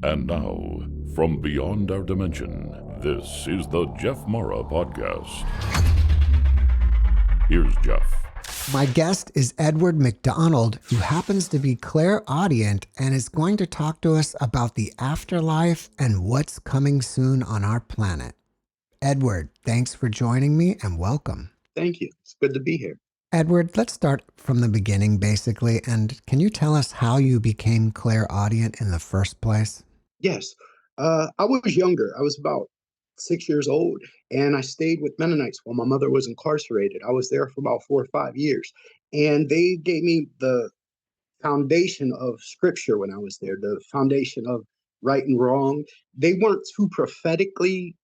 And now, from beyond our dimension, this is the JeffMara podcast. Here's Jeff. My guest is Edward McDonald, who happens to be clairaudient and is going to talk to us about the afterlife and what's coming soon on our planet. Edward, thanks for joining me and welcome. Thank you. It's good to be here. Edward, let's start from the beginning, basically. And can you tell us how you became clairaudient in the first place? Yes. I was younger. I was about 6 years old, and I stayed with Mennonites while my mother was incarcerated. I was there for about 4 or 5 years, and they gave me the foundation of scripture when I was there, the foundation of right and wrong. They weren't too prophetically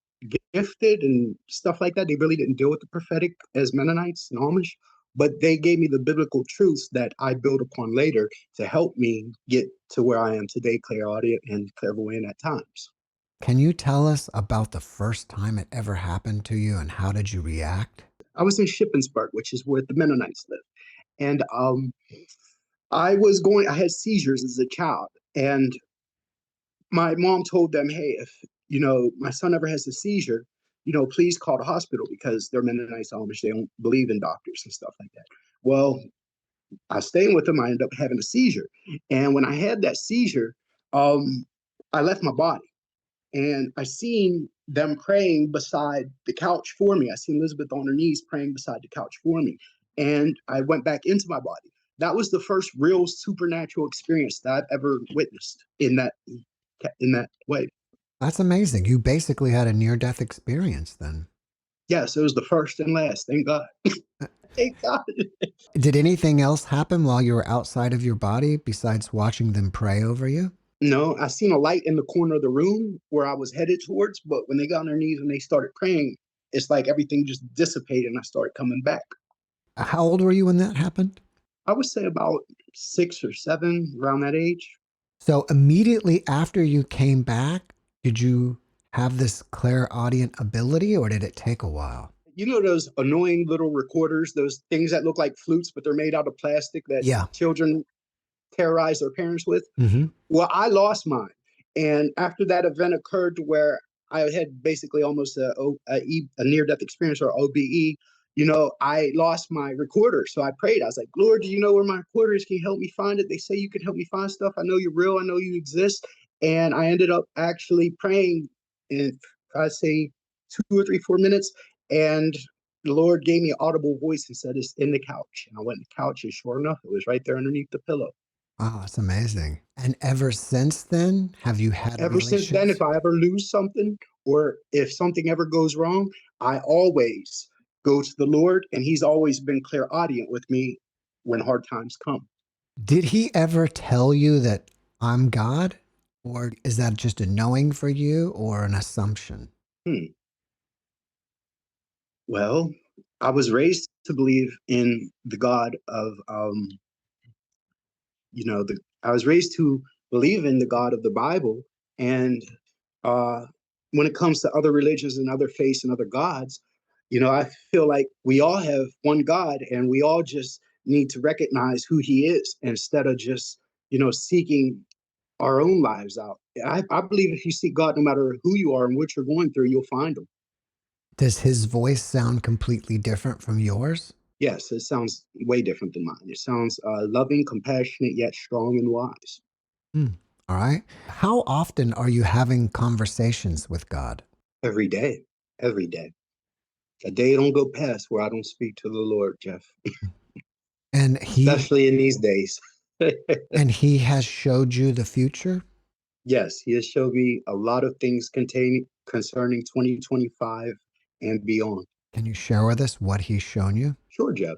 gifted and stuff like that. They really didn't deal with the prophetic as Mennonites and Amish, but they gave me the biblical truths that I build upon later to help me get to where I am today, clairaudient and clairvoyant at times. Can you tell us about the first time it ever happened to you and how did you react? I was in Shippensburg, which is where the Mennonites live. And I had seizures as a child. And my mom told them, hey, if, my son ever has a seizure, please call the hospital because they're Mennonites, Amish. They don't believe in doctors and stuff like that. Well, I was staying with them. I ended up having a seizure. And when I had that seizure, I left my body. And I seen them praying beside the couch for me. I seen Elizabeth on her knees praying beside the couch for me. And I went back into my body. That was the first real supernatural experience that I've ever witnessed in that way. That's amazing. You basically had a near-death experience then. Yes, it was the first and last. Thank God. Thank God. Did anything else happen while you were outside of your body besides watching them pray over you? No, I seen a light in the corner of the room where I was headed towards, but when they got on their knees and they started praying, it's like everything just dissipated and I started coming back. How old were you when that happened? I would say about 6 or 7, around that age. So immediately after you came back, did you have this clairaudient ability or did it take a while? You know those annoying little recorders, those things that look like flutes, but they're made out of plastic that children terrorize their parents with? Mm-hmm. Well, I lost mine. And after that event occurred to where I had basically almost a near-death experience, or OBE, I lost my recorder. So I prayed. I was like, Lord, do you know where my recorder is? Can you help me find it? They say you can help me find stuff. I know you're real. I know you exist. And I ended up actually praying in, I'd say, 2 or 3, 4 minutes. And the Lord gave me an audible voice and said, it's in the couch. And I went to the couch, and sure enough, it was right there underneath the pillow. Wow, that's amazing. And ever since then, have you had Ever since then, if I ever lose something or if something ever goes wrong, I always go to the Lord, and he's always been clairaudient with me when hard times come. Did he ever tell you that I'm God? Or is that just a knowing for you or an assumption? Well, I was raised to believe in the God of, I was raised to believe in the God of the Bible. And when it comes to other religions and other faiths and other gods, I feel like we all have one God, and we all just need to recognize who he is instead of just, seeking our own lives out. I believe if you seek God, no matter who you are and what you're going through, you'll find him. Does his voice sound completely different from yours? Yes, it sounds way different than mine. It sounds loving, compassionate, yet strong and wise. All right. How often are you having conversations with God? Every day. Every day. A day don't go past where I don't speak to the Lord, Jeff. And especially in these days. And he has showed you the future? Yes, he has showed me a lot of things concerning 2025 and beyond. Can you share with us what he's shown you? Sure, Jeff.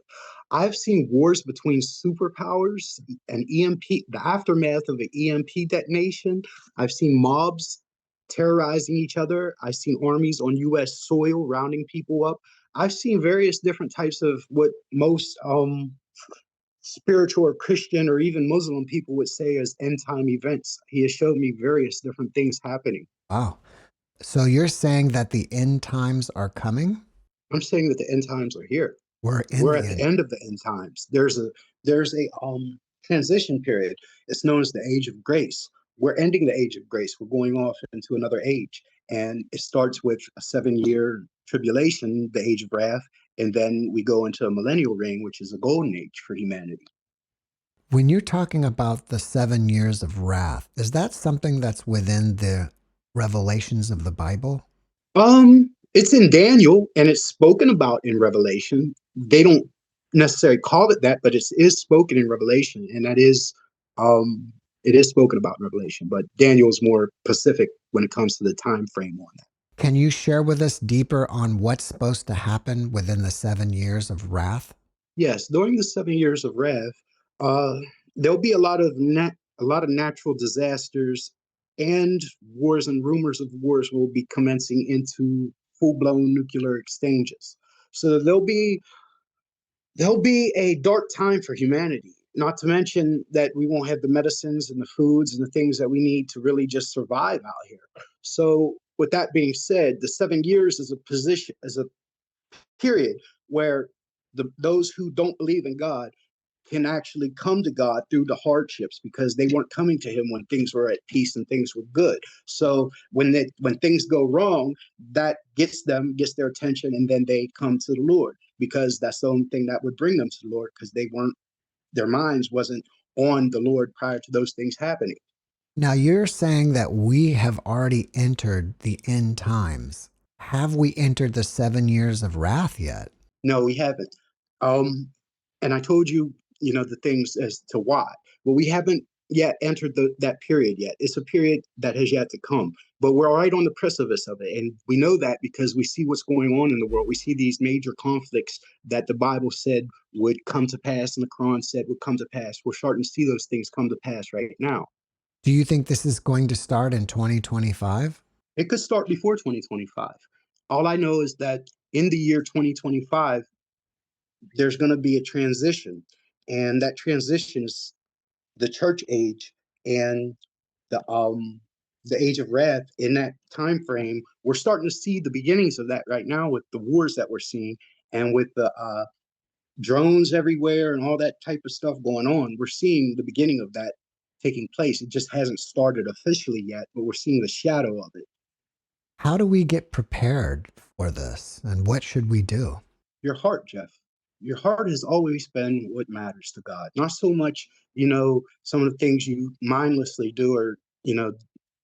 I've seen wars between superpowers and EMP, the aftermath of an EMP detonation. I've seen mobs terrorizing each other. I've seen armies on U.S. soil rounding people up. I've seen various different types of what most spiritual or Christian or even Muslim people would say as end-time events. He has showed me various different things happening. Wow. So you're saying that the end times are coming? I'm saying that the end times are here. We're at the end of the end times. There's a transition period. It's known as the age of grace, we're ending the age of grace. We're going off into another age. And it starts with a 7-year tribulation, the age of wrath. And then we go into a millennial reign, which is a golden age for humanity. When you're talking about the 7 years of wrath, is that something that's within the revelations of the Bible? It's in Daniel and it's spoken about in Revelation. They don't necessarily call it that, but it is spoken in Revelation, and that is um it is spoken about in Revelation, but Daniel's more specific when it comes to the time frame on that. Can you share with us deeper on what's supposed to happen within the 7 years of wrath? Yes, during the 7 years of wrath, uh, there'll be a lot of natural disasters, and wars and rumors of wars will be commencing into full-blown nuclear exchanges. So there'll be a dark time for humanity. Not to mention that we won't have the medicines and the foods and the things that we need to really just survive out here. So, with that being said, the 7 years is a period where those who don't believe in God can actually come to God through the hardships because they weren't coming to him when things were at peace and things were good. So when things go wrong, that gets their attention, and then they come to the Lord because that's the only thing that would bring them to the Lord, because they weren't their minds wasn't on the Lord prior to those things happening. Now, you're saying that we have already entered the end times. Have we entered the 7 years of wrath yet? No, we haven't. Um, and I told you, the things as to why. Well, we haven't yet entered that period yet. It's a period that has yet to come, but we're right on the precipice of it. And we know that because we see what's going on in the world. We see these major conflicts that the Bible said would come to pass and the Quran said would come to pass. We're starting to see those things come to pass right now. Do you think this is going to start in 2025? It could start before 2025. All I know is that in the year 2025, there's going to be a transition, and that transition is the church age and the um the age of wrath. In that time frame, we're starting to see the beginnings of that right now with the wars that we're seeing, and with the drones everywhere and all that type of stuff going on. We're seeing the beginning of that taking place. It just hasn't started officially yet, but we're seeing the shadow of it. How do we get prepared for this? And what should we do? Your heart, Jeff. Your heart has always been what matters to God. Not so much, some of the things you mindlessly do, or,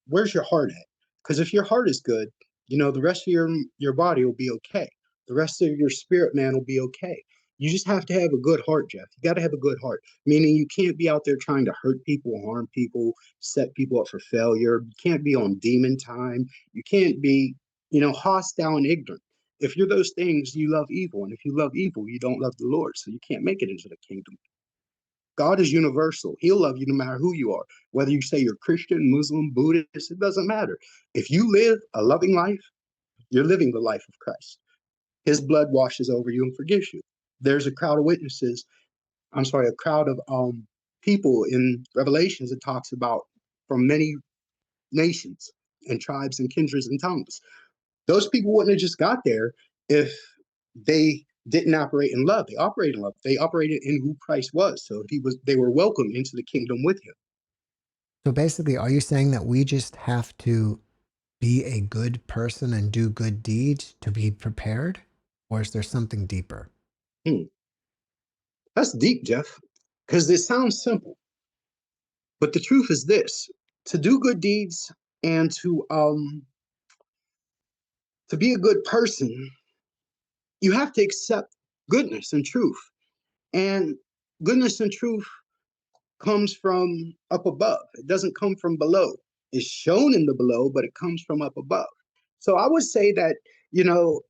where's your heart at? Because if your heart is good, the rest of your body will be okay. The rest of your spirit man will be okay. You just have to have a good heart, Jeff. You got to have a good heart, meaning you can't be out there trying to hurt people, harm people, set people up for failure. You can't be on demon time. You can't be, hostile and ignorant. If you're those things, you love evil. And if you love evil, you don't love the Lord. So you can't make it into the kingdom. God is universal. He'll love you no matter who you are. Whether you say you're Christian, Muslim, Buddhist, it doesn't matter. If you live a loving life, you're living the life of Christ. His blood washes over you and forgives you. There's a crowd of witnesses. I'm sorry, a crowd of people in Revelations that talks about from many nations and tribes and kindreds and tongues. Those people wouldn't have just got there if they didn't operate in love. They operated in love. They operated in who Christ was. So they were welcome into the kingdom with him. So basically, are you saying that we just have to be a good person and do good deeds to be prepared? Or is there something deeper? Hmm. That's deep, Jeff, because it sounds simple. But the truth is this: to do good deeds and to be a good person, you have to accept goodness and truth. And goodness and truth comes from up above. It doesn't come from below. It's shown in the below, but it comes from up above. So I would say that, you know,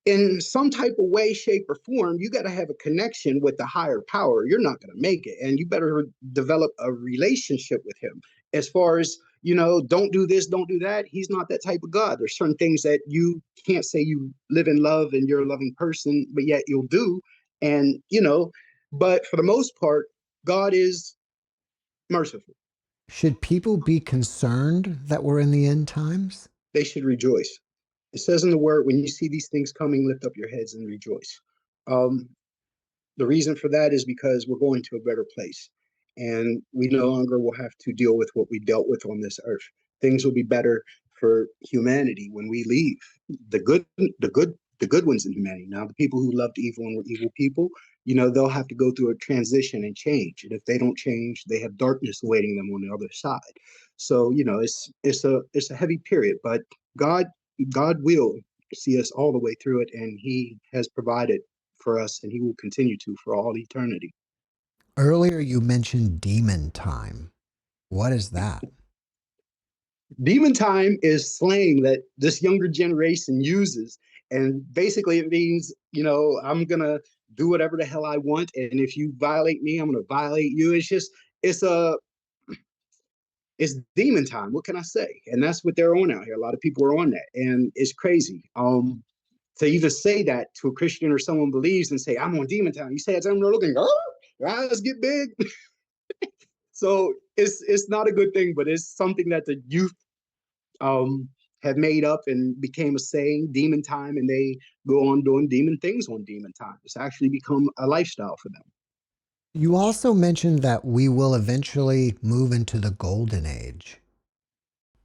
in some type of way, shape, or form, you got to have a connection with the higher power. You're not going to make it. And you better develop a relationship with him. As far as, don't do this, don't do that. He's not that type of God. There's certain things that you can't say you live in love and you're a loving person, but yet you'll do. And, but for the most part, God is merciful. Should people be concerned that we're in the end times? They should rejoice. It says in the word, when you see these things coming, lift up your heads and rejoice. Um, the reason for that is because we're going to a better place. and we no longer will have to deal with what we dealt with on this earth. Things will be better for humanity when we leave. The good, the good ones in humanity. Now, the people who loved evil and were evil people, they'll have to go through a transition and change. And if they don't change, they have darkness awaiting them on the other side. So, it's a heavy period, but God will see us all the way through it, and He has provided for us, and He will continue to for all eternity. Earlier, you mentioned demon time. What is that? Demon time is slang that this younger generation uses. And basically, it means, I'm going to do whatever the hell I want. And if you violate me, I'm going to violate you. It's a, it's demon time. What can I say? And that's what they're on out here. A lot of people are on that. And it's crazy. To even say that to a Christian or someone believes and say, I'm on demon time. You say it, I'm looking, eyes get big. So it's not a good thing, but it's something that the youth have made up and became a saying, demon time, and they go on doing demon things on demon time. It's actually become a lifestyle for them. You also mentioned that we will eventually move into the golden age.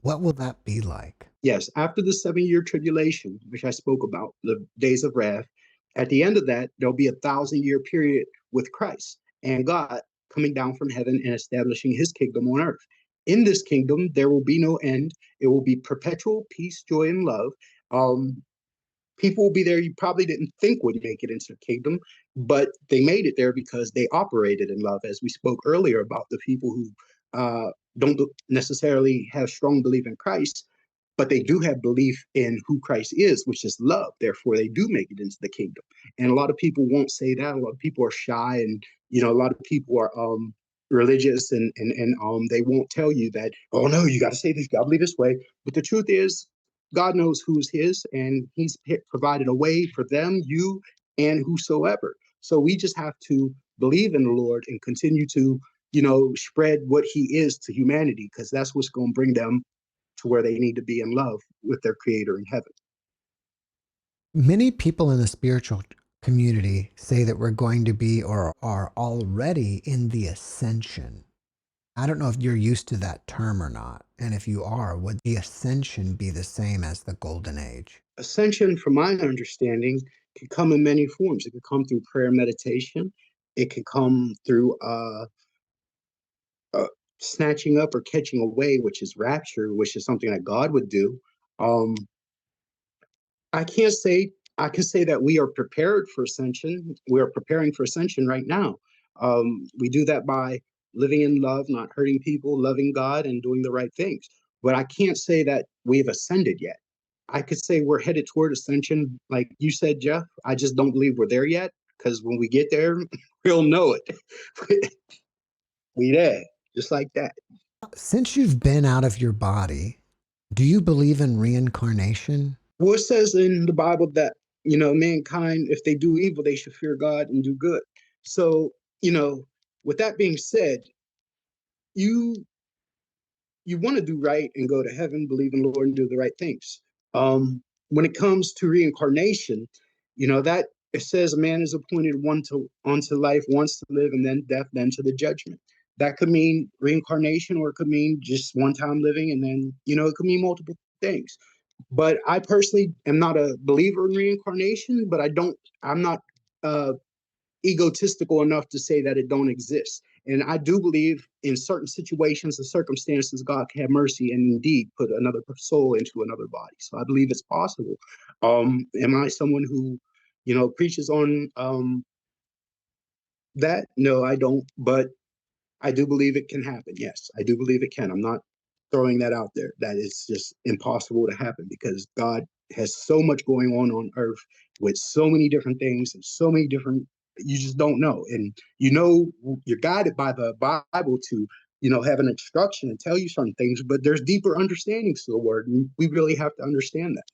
What will that be like? Yes, after the 7-year tribulation, which I spoke about, the days of wrath, at the end of that, there'll be a 1,000-year period with Christ and God coming down from heaven and establishing His kingdom on earth. In this kingdom, there will be no end. It will be perpetual peace, joy, and love. People will be there you probably didn't think would make it into the kingdom, but they made it there because they operated in love, as we spoke earlier about the people who don't necessarily have strong belief in Christ, but they do have belief in who Christ is, which is love. Therefore, they do make it into the kingdom. And a lot of people won't say that. A lot of people are shy, and a lot of people are religious, and they won't tell you that. Oh no, you got to say this, you got to believe this way. But the truth is, God knows who's His, and He's provided a way for them, you, and whosoever. So we just have to believe in the Lord and continue to, spread what He is to humanity, because that's what's going to bring them to where they need to be in love with their Creator in heaven. Many people in the spiritual community say that we're going to be or are already in the ascension. I don't know if you're used to that term or not. And if you are, would the ascension be the same as the golden age? Ascension, from my understanding, can come in many forms. It can come through prayer meditation. It can come through snatching up or catching away, which is rapture, which is something that God would do. Um, I can't say, I can say that we are prepared for ascension. We are preparing for ascension right now. We do that by living in love, not hurting people, loving God, and doing the right things. But I can't say that we've ascended yet. I could say we're headed toward ascension, like you said, Jeff. I just don't believe we're there yet, because when we get there, we'll know it. We there, just like that. Since you've been out of your body, do you believe in reincarnation? Well, it says in the Bible that, mankind, if they do evil, they should fear God and do good. So, with that being said, you you want to do right and go to heaven, believe in the Lord and do the right things. When it comes to reincarnation, that it says a man is appointed onto life, once to live, and then death, then to the judgment. That could mean reincarnation, or it could mean just one time living, and then, it could mean multiple things. But I personally am not a believer in reincarnation, but I'm not uh, egotistical enough to say that it don't exist. And I do believe in certain situations and circumstances, God can have mercy and indeed put another soul into another body. So I believe it's possible. Am I someone who, preaches on that? No, I don't. But I do believe it can happen. Yes, I do believe it can. I'm not throwing that out there. That is just impossible to happen, because God has so much going on earth with so many different things and so many different, you just don't know. And you're guided by the Bible to, have an instruction and tell you certain things, but there's deeper understandings to the word. And we really have to understand that.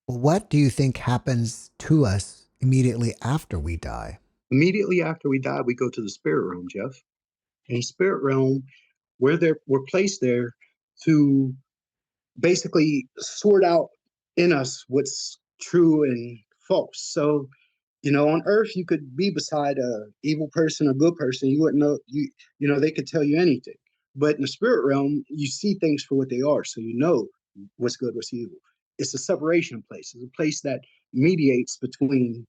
What do you think happens to us immediately after we die? Immediately after we die, we go to the spirit realm, Jeff. In spirit realm, we're placed there to basically sort out in us what's true and false. So On Earth, you could be beside a evil person, a good person. You wouldn't know. They could tell you anything. But in the spirit realm, you see things for what they are, so you know what's good, what's evil. It's a separation place. It's a place that mediates between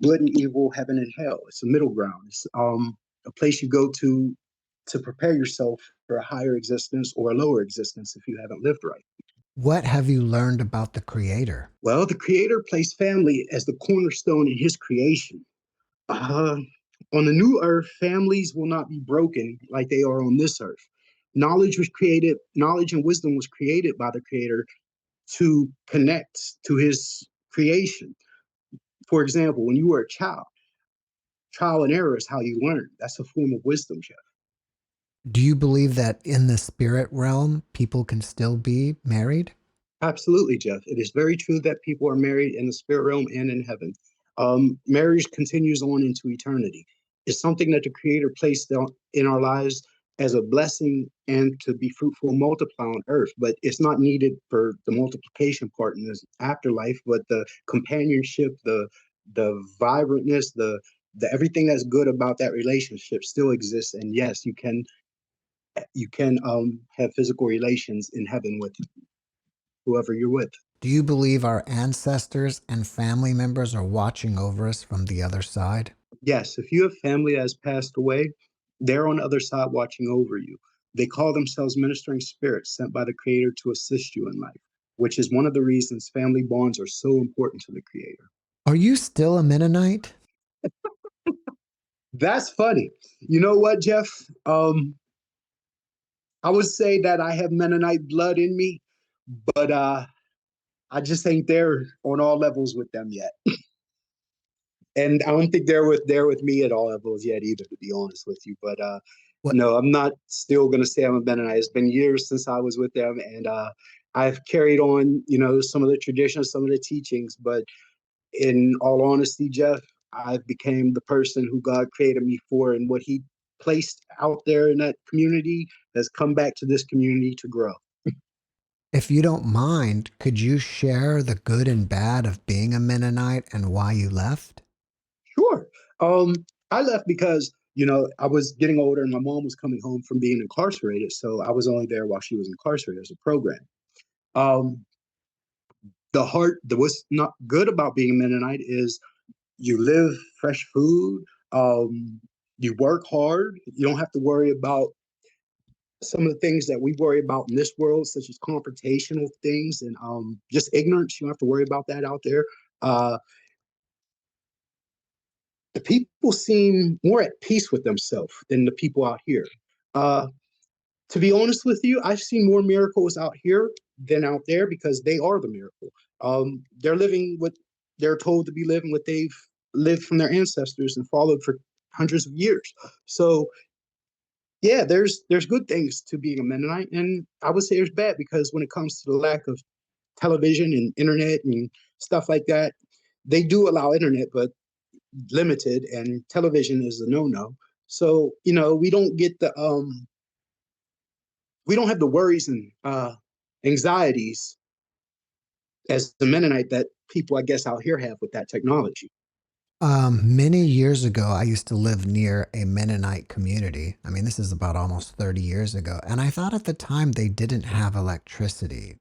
good and evil, heaven and hell. It's a middle ground. It's a place you go to prepare yourself for a higher existence or a lower existence if you haven't lived right. What have you learned about the Creator? Well, the Creator placed family as the cornerstone in His creation. Uh, on the new earth, families will not be broken like they are on this earth. Knowledge and wisdom was created by the Creator to connect to His creation. For example, when you were a child, trial and error is how you learn. That's a form of wisdom, Jeff. Do you believe that in the spirit realm, people can still be married? Absolutely, Jeff. It is very true that people are married in the spirit realm and in heaven. Marriage continues on into eternity. It's something that the Creator placed in our lives as a blessing and to be fruitful and multiply on earth. But it's not needed for the multiplication part in this afterlife, but the companionship, the vibrantness, the everything that's good about that relationship still exists. And yes, you can have physical relations in heaven with whoever you're with. Do you believe our ancestors and family members are watching over us from the other side? Yes, if you have family that has passed away, they're on the other side watching over you. They call themselves ministering spirits sent by the Creator to assist you in life, which is one of the reasons family bonds are so important to the Creator. Are you still a Mennonite? That's funny. You know what, Jeff? I would say that I have Mennonite blood in me, but I just ain't there on all levels with them yet. And I don't think they're with me at all levels yet either, to be honest with you. But What? no, I'm not still gonna say I'm a Mennonite. It's been years since I was with them, and I've carried on, some of the traditions, some of the teachings. But in all honesty, Jeff, I became the person who God created me for, and what He placed out there in that community has come back to this community to grow. If you don't mind, could you share the good and bad of being a Mennonite and why you left? Sure. I left because, I was getting older and my mom was coming home from being incarcerated. So I was only there while she was incarcerated as a program. Um, what's not good about being a Mennonite is you live fresh food. You work hard. You don't have to worry about some of the things that we worry about in this world, such as confrontational things and just ignorance. You don't have to worry about that out there. Uh, the people seem more at peace with themselves than the people out here. Uh, to be honest with you, I've seen more miracles out here than out there because they are the miracle. They're living what they're told to be living, what they've lived from their ancestors and followed for hundreds of years. So yeah, there's good things to being a Mennonite, and I would say there's bad because when it comes to the lack of television and internet and stuff like that, they do allow internet, but limited, and television is a no-no. So we don't have the worries and anxieties as the Mennonite that people, I guess, out here have with that technology. Many years ago, I used to live near a Mennonite community. I mean, this is about almost 30 years ago. And I thought at the time they didn't have electricity.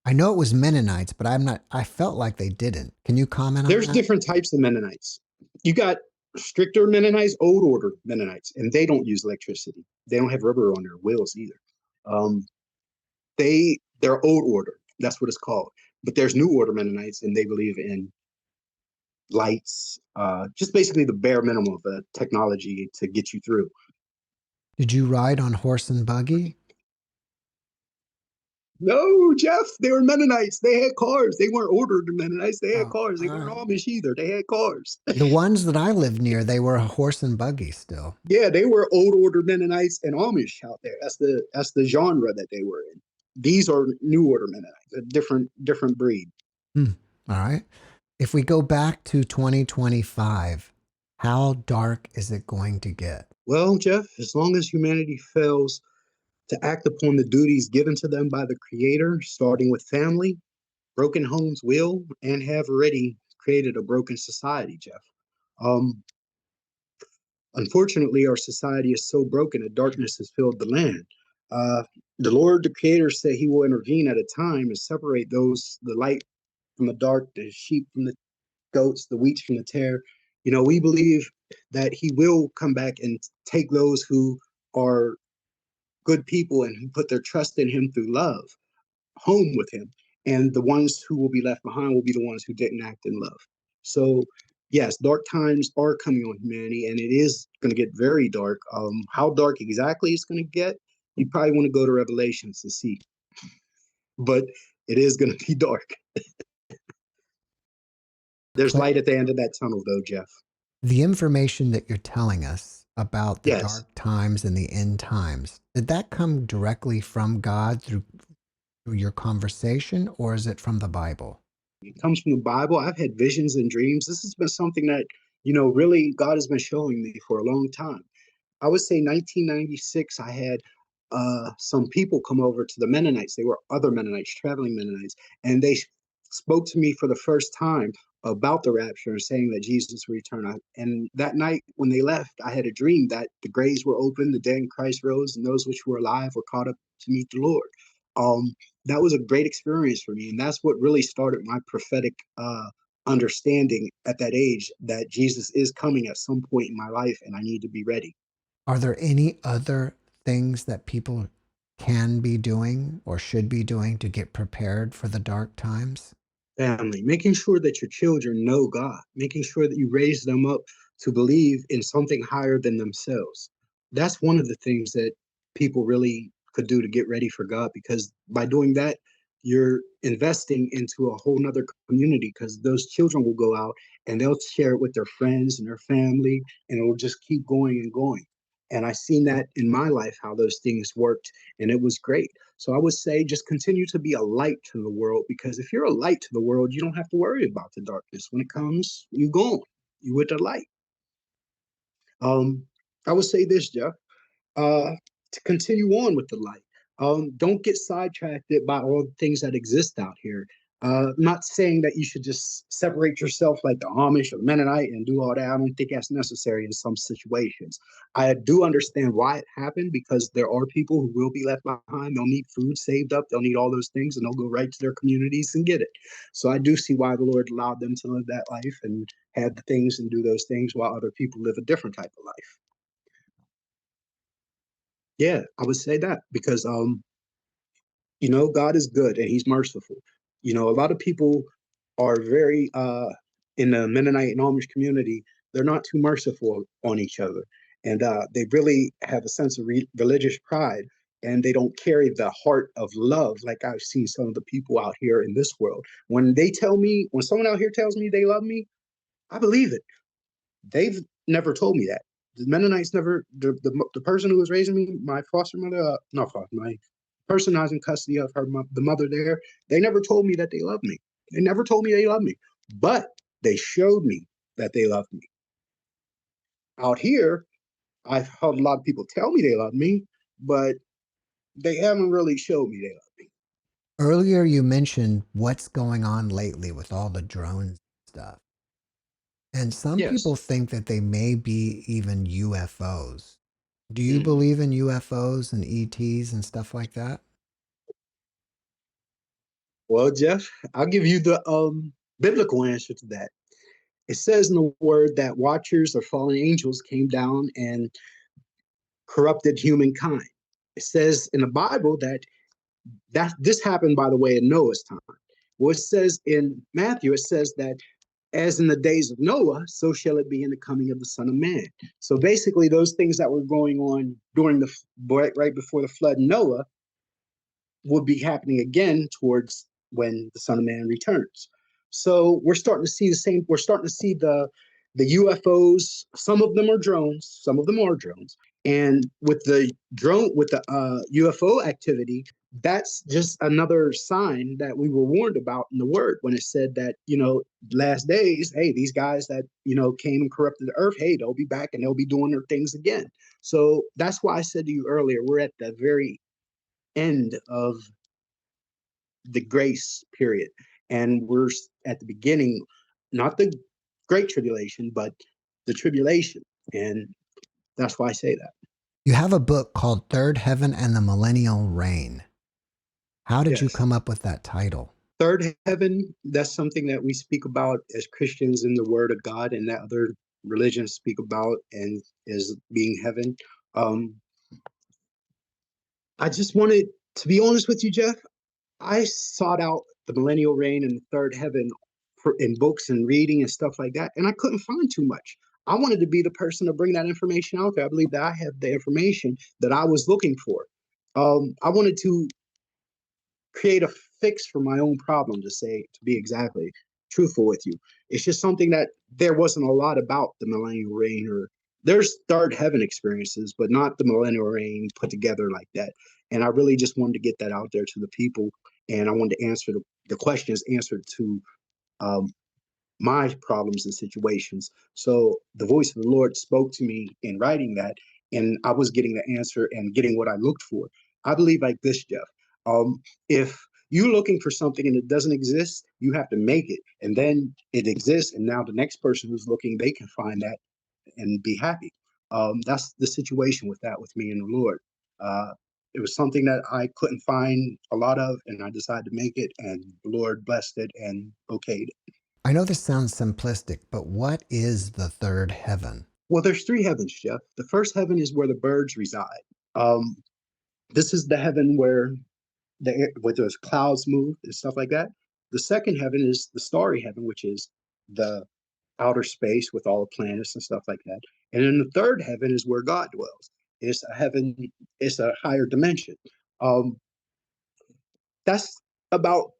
I know it was Mennonites, but I felt like they didn't. Can you comment on There's that? different types of Mennonites. You got stricter Mennonites, old order Mennonites, and they don't use electricity. They don't have rubber on their wheels either. Um, they're old order. That's what it's called. But there's new order Mennonites, and they believe in lights, just basically the bare minimum of technology to get you through. Did you ride on horse and buggy? No, Jeff, they were Mennonites. They had cars. They weren't ordered Mennonites. They had Oh, cars. They all weren't right. Amish either. They had cars. The ones that I lived near, they were a horse and buggy still. Yeah, they were old order Mennonites and Amish out there. That's the genre that they were in. These are new order Mennonites, a different breed. Hmm. All right. If we go back to 2025, how dark is it going to get? Well, Jeff, as long as humanity fails to act upon the duties given to them by the Creator, starting with family, broken homes will and have already created a broken society, Jeff. Um, Unfortunately, our society is so broken that darkness has filled the land. Uh, the Lord, the Creator, said He will intervene at a time and separate the light from the dark, the sheep from the goats, the wheat from the tare. You know, we believe that He will come back and take those who are good people and who put their trust in Him through love home with Him. And the ones who will be left behind will be the ones who didn't act in love. So, yes, dark times are coming on humanity, and it is going to get very dark. How dark exactly it's going to get, you probably want to go to Revelations to see. But it is going to be dark. There's light at the end of that tunnel, though, Jeff. The information that you're telling us about the Yes. dark times and the end times, did that come directly from God through your conversation, or is it from the Bible? It comes from the Bible. I've had visions and dreams. This has been something that, really God has been showing me for a long time. I would say 1996, I had some people come over to the Mennonites. They were other Mennonites, traveling Mennonites, and they spoke to me for the first time about the rapture and saying that Jesus would return. And that night when they left, I had a dream that the graves were open, the dead in Christ rose, and those which were alive were caught up to meet the Lord. That was a great experience for me, and that's what really started my prophetic understanding at that age that Jesus is coming at some point in my life, and I need to be ready. Are there any other things that people can be doing or should be doing to get prepared for the dark times? Family, making sure that your children know God, making sure that you raise them up to believe in something higher than themselves. That's one of the things that people really could do to get ready for God, because by doing that, you're investing into a whole nother community, because those children will go out and they'll share it with their friends and their family, and it will just keep going and going. And I've seen that in my life, how those things worked, and it was great. So I would say just continue to be a light to the world, because if you're a light to the world, you don't have to worry about the darkness. When it comes, you go on. You with the light. Um, I would say this, Jeff, uh, to continue on with the light. Don't get sidetracked by all the things that exist out here. Not saying that you should just separate yourself like the Amish or Mennonite and do all that. I don't think that's necessary in some situations. I do understand why it happened, because there are people who will be left behind. They'll need food saved up. They'll need all those things, and they'll go right to their communities and get it. So I do see why the Lord allowed them to live that life and had the things and do those things while other people live a different type of life. Yeah, I would say that because God is good and He's merciful. A lot of people are very in the Mennonite and Amish community, they're not too merciful on each other. And they really have a sense of religious pride, and they don't carry the heart of love like I've seen some of the people out here in this world. When someone out here tells me they love me, I believe it. They've never told me that. The Mennonites never. The person who was raising me, my foster mother, not foster, my person I was in custody of, the mother there. They never told me that they loved me. They never told me they loved me, but they showed me that they loved me. Out here, I've heard a lot of people tell me they love me, but they haven't really showed me they love me. Earlier, you mentioned what's going on lately with all the drones stuff. And some Yes. people think that they may be even UFOs. Do you Mm. believe in UFOs and ETs and stuff like that? Well, Jeff, I'll give you the biblical answer to that. It says in the word that watchers or fallen angels came down and corrupted humankind. It says in the Bible that this happened, by the way, in Noah's time. Well, it says in Matthew, it says that as in the days of Noah, so shall it be in the coming of the Son of Man. So basically, those things that were going on during right before the flood, Noah, will be happening again towards when the Son of Man returns. So we're starting to see the same. We're starting to see the UFOs. Some of them are drones. Some of them are drones. And with the UFO activity, that's just another sign that we were warned about in the Word when it said that last days, hey, these guys that came and corrupted the earth, hey, they'll be back and they'll be doing their things again. So that's why I said to you earlier, we're at the very end of the grace period, and we're at the beginning not the great tribulation, but the tribulation. And that's why I say that. You have a book called Third Heaven and the Millennial Reign. How did you Yes. come up with that title? Third heaven, that's something that we speak about as Christians in the Word of God, and that other religions speak about and is being heaven. I just wanted to be honest with you, Jeff. I sought out the millennial reign and the third heaven in books and reading and stuff like that, and I couldn't find too much. I wanted to be the person to bring that information out there. I believe that I have the information that I was looking for. I wanted to create a fix for my own problem, to be exactly truthful with you. It's just something that there wasn't a lot about the millennial reign, or there's third heaven experiences, but not the millennial reign put together like that. And I really just wanted to get that out there to the people. And I wanted to answer the questions answered to um, my problems and situations. So the voice of the Lord spoke to me in writing that, and I was getting the answer and getting what I looked for. I believe like this, Jeff. If you're looking for something and it doesn't exist, you have to make it, and then it exists, and now the next person who's looking, they can find that and be happy. That's the situation with that with me and the Lord. It was something that I couldn't find a lot of, and I decided to make it, and the Lord blessed it and okayed it. I know this sounds simplistic, but what is the third heaven? Well, there's three heavens, Jeff. The first heaven is where the birds reside. Um, this is the heaven where where those clouds move and stuff like that. The second heaven is the starry heaven, which is the outer space with all the planets and stuff like that. And then the third heaven is where God dwells. It's a heaven, it's a higher dimension. Um, that's about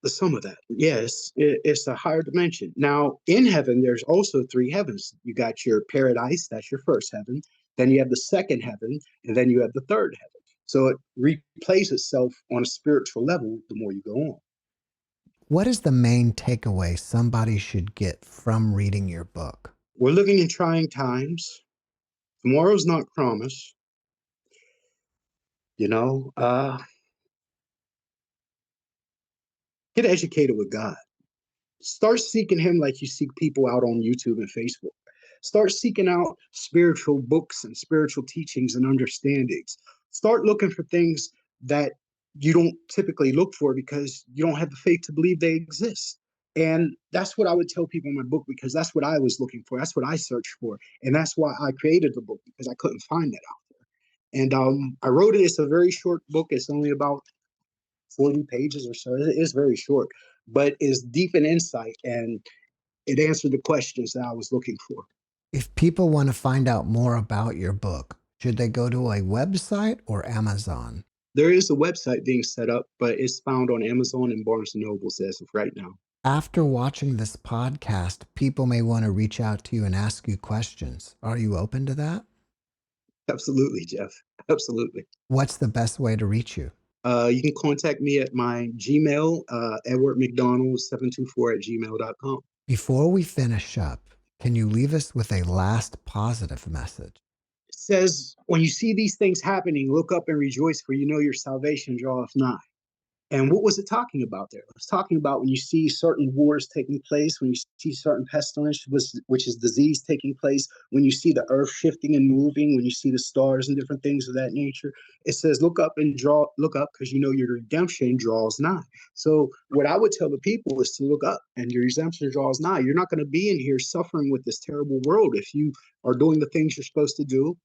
the sum of that. Yes, it's a higher dimension. Now, in heaven, there's also three heavens. You got your paradise, that's your first heaven. Then you have the second heaven, and then you have the third heaven. So it replays itself on a spiritual level the more you go on. What is the main takeaway somebody should get from reading your book? We're living in trying times. Tomorrow's not promised. You know, get educated with God. Start seeking Him like you seek people out on YouTube and Facebook. Start seeking out spiritual books and spiritual teachings and understandings. Start looking for things that you don't typically look for because you don't have the faith to believe they exist. And that's what I would tell people in my book, because that's what I was looking for. That's what I searched for. And that's why I created the book, because I couldn't find that out there. And I wrote it. It's a very short book. It's only about 40 pages or so. It is very short, but it's deep in insight, and it answered the questions that I was looking for. If people want to find out more about your book, should they go to a website or Amazon? There is a website being set up, but it's found on Amazon and Barnes and Nobles as of right now. After watching this podcast, people may want to reach out to you and ask you questions. Are you open to that? Absolutely, Jeff. Absolutely. What's the best way to reach you? You can contact me at my Gmail, Edward McDonald 724@gmail.com. Before we finish up, can you leave us with a last positive message? It says, when you see these things happening, look up and rejoice, for you know your salvation draweth nigh. And what was it talking about there? It was talking about when you see certain wars taking place, when you see certain pestilence, which is disease taking place, when you see the earth shifting and moving, when you see the stars and different things of that nature. It says, look up because you know your redemption draws nigh. So what I would tell the people is to look up, and your redemption draws nigh. You're not going to be in here suffering with this terrible world if you are doing the things you're supposed to do,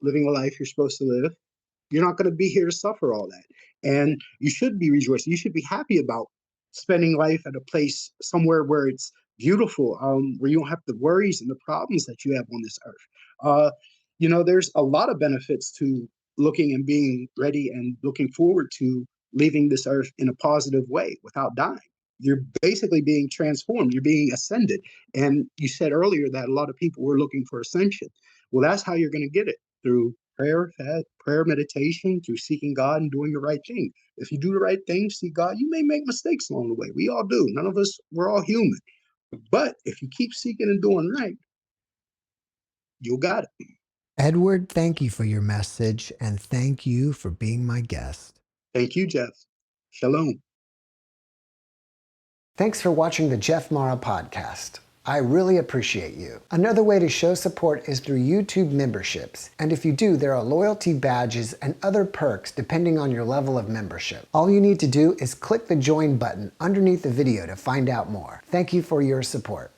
living a life you're supposed to live. You're not going to be here to suffer all that. And you should be rejoicing. You should be happy about spending life at a place somewhere where it's beautiful, where you don't have the worries and the problems that you have on this earth. There's a lot of benefits to looking and being ready and looking forward to leaving this earth in a positive way without dying. You're basically being transformed. You're being ascended. And you said earlier that a lot of people were looking for ascension. Well, that's how you're going to get it, through prayer, meditation, through seeking God and doing the right thing. If you do the right thing, seek God, you may make mistakes along the way. We all do. None of us, we're all human. But if you keep seeking and doing right, you got it. Edward, thank you for your message, and thank you for being my guest. Thank you, Jeff. Shalom. Thanks for watching the JeffMara podcast. I really appreciate you. Another way to show support is through YouTube memberships. And if you do, there are loyalty badges and other perks depending on your level of membership. All you need to do is click the join button underneath the video to find out more. Thank you for your support.